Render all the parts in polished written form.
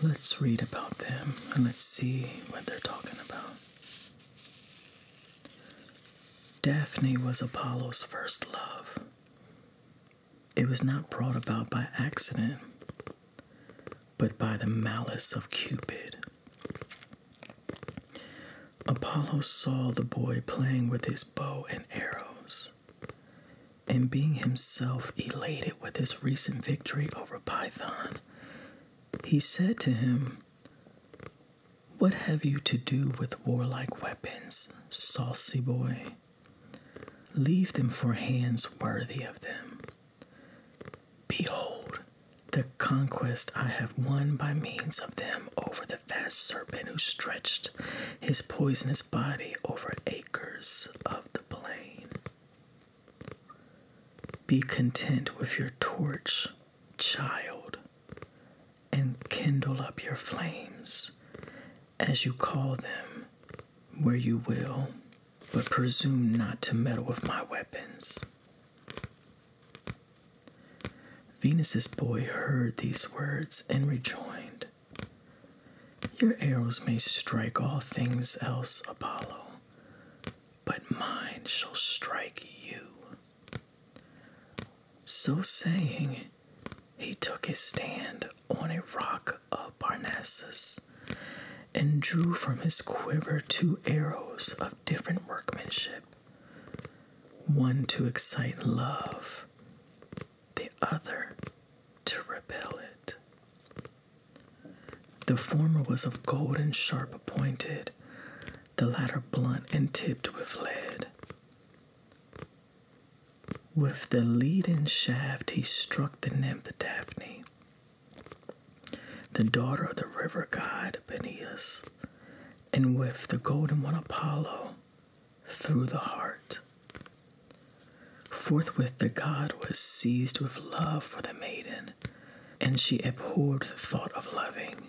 Let's read about them and let's see what they're talking about. Daphne was Apollo's first love. It was not brought about by accident, but by the malice of Cupid. Apollo saw the boy playing with his bow and arrows, and being himself elated with his recent victory over Python, he said to him, "What have you to do with warlike weapons, saucy boy? Leave them for hands worthy of them. Behold, the conquest I have won by means of them over the vast serpent who stretched his poisonous body over acres of the plain. Be content with your torch, child, and kindle up your flames, as you call them, where you will, but presume not to meddle with my weapons." Venus's boy heard these words and rejoined, "Your arrows may strike all things else, Apollo, but mine shall strike you." So saying, he took his stand on a rock of Parnassus and drew from his quiver 2 arrows of different workmanship, one to excite love, the other to repel it. The former was of gold and sharp pointed, the latter blunt and tipped with lead. With the leaden shaft he struck the nymph Daphne, the daughter of the river god Peneus, and with the golden one Apollo through the heart. Forthwith the god was seized with love for the maiden, and she abhorred the thought of loving.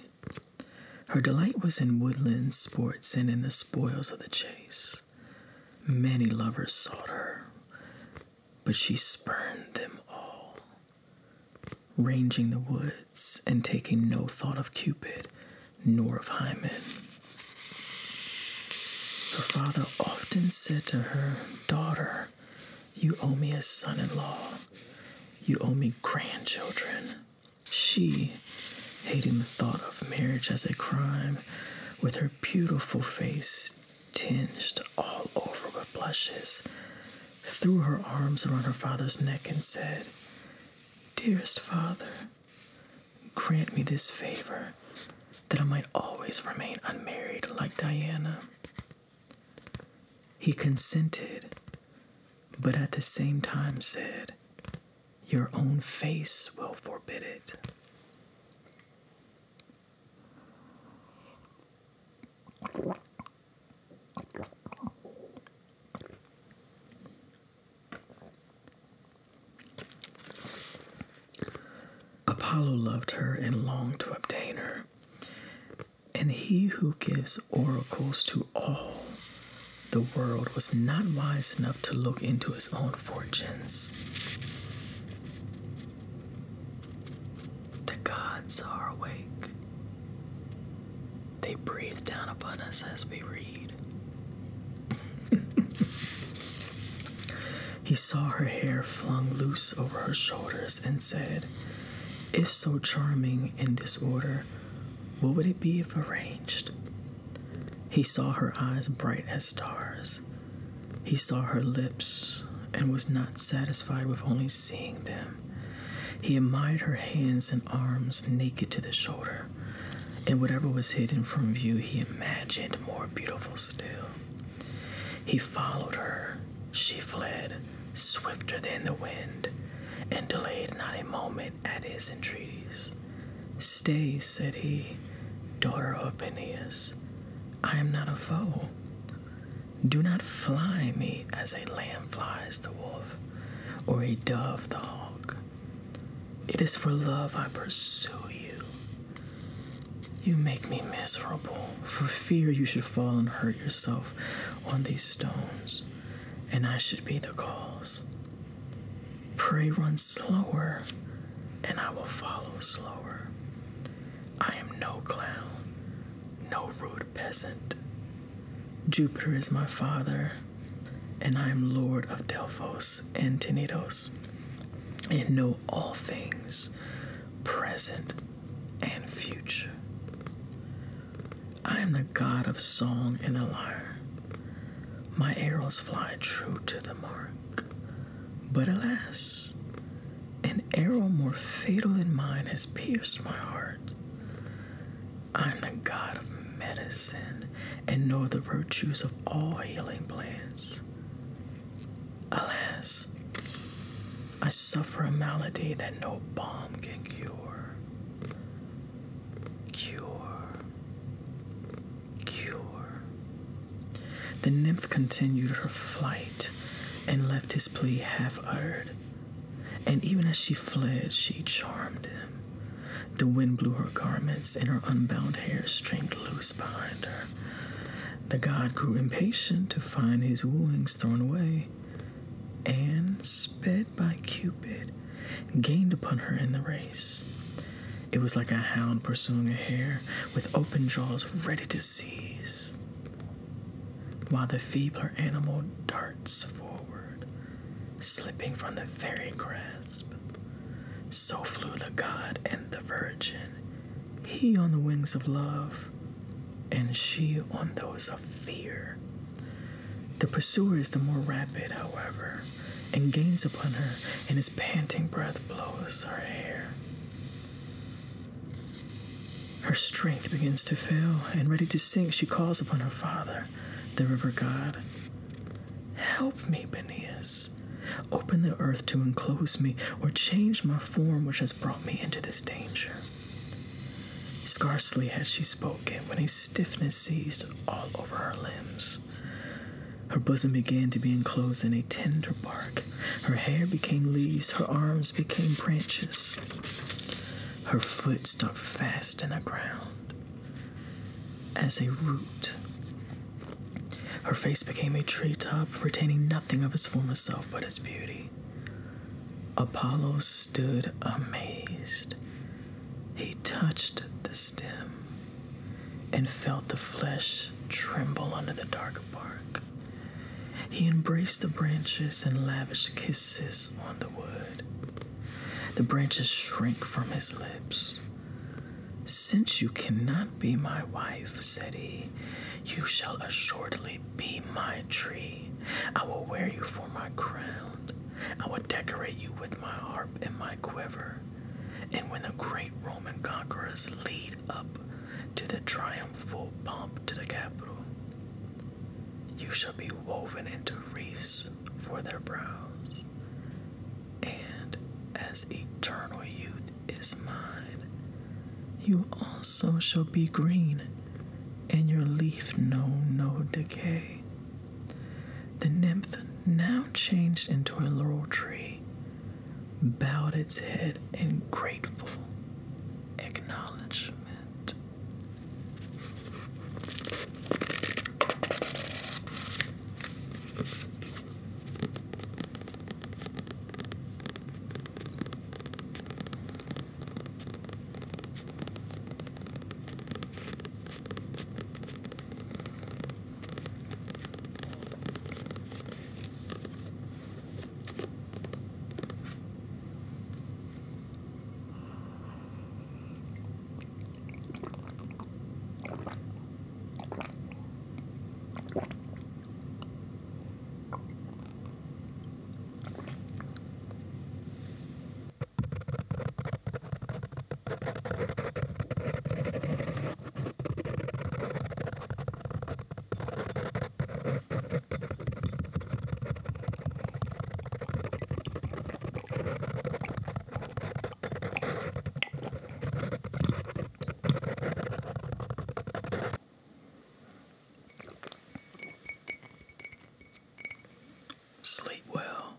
Her delight was in woodland sports and in the spoils of the chase. Many lovers sought her, but she spurned them all, ranging the woods and taking no thought of Cupid nor of Hymen. Her father often said to her, "Daughter, you owe me a son-in-law. You owe me grandchildren." She, hating the thought of marriage as a crime, with her beautiful face tinged all over with blushes, threw her arms around her father's neck and said, "Dearest father, grant me this favor, that I might always remain unmarried like Diana." He consented, but at the same time said, "Your own face will forbid it." Apollo loved her and longed to obtain her, and he who gives oracles to all the world was not wise enough to look into his own fortunes. The gods are awake. They breathe down upon us as we read. He saw her hair flung loose over her shoulders and said, "If so charming in disorder, what would it be if arranged?" He saw her eyes bright as stars. He saw her lips and was not satisfied with only seeing them. He admired her hands and arms naked to the shoulder, and whatever was hidden from view he imagined more beautiful still. He followed her. She fled, swifter than the wind, and delayed not a moment at his entreaties. "Stay," said he, "daughter of Peneus. I am not a foe. Do not fly me as a lamb flies the wolf, or a dove the hawk. It is for love I pursue you. You make me miserable, for fear you should fall and hurt yourself on these stones, and I should be the cause. Pray run slower, and I will follow slower. I am no clown, no rude peasant. Jupiter is my father, and I am Lord of Delphos and Tenedos, and know all things, present and future. I am the god of song and the lyre. My arrows fly true to the mark. But alas, an arrow more fatal than mine has pierced my heart. I am the god of medicine and know the virtues of all healing plants. Alas, I suffer a malady that no balm can cure. The nymph continued her flight and left his plea half uttered. And even as she fled, she charmed him. The wind blew her garments, and her unbound hair streamed loose behind her. The god grew impatient to find his wooings thrown away, and, sped by Cupid, gained upon her in the race. It was like a hound pursuing a hare, with open jaws ready to seize, while the feebler animal darts forward, slipping from the very grasp. So flew the god and the virgin, he on the wings of love, and she on those of fear. The pursuer is the more rapid, however, and gains upon her, and his panting breath blows her hair. Her strength begins to fail, and ready to sink, she calls upon her father, the river god. Help me, Peneus. Open the earth to enclose me, or change my form which has brought me into this danger. Scarcely had she spoken when a stiffness seized all over her limbs. Her bosom began to be enclosed in a tender bark. Her hair became leaves, her arms became branches. Her foot stuck fast in the ground as a root. Her face became a treetop, retaining nothing of its former self but its beauty. Apollo stood amazed. He touched the stem and felt the flesh tremble under the dark bark. He embraced the branches and lavished kisses on the wood. The branches shrank from his lips. Since you cannot be my wife, said he, you shall assuredly be my tree. I will wear you for my crown. I will decorate you with my harp and my quiver. And when the great Roman conquerors lead up to the triumphal pomp to the Capitol, you shall be woven into wreaths for their brows. And as eternal youth is mine, you also shall be green, and your leaf know no decay. The nymph, now changed into a laurel tree, bowed its head in grateful acknowledgement. Sleep well.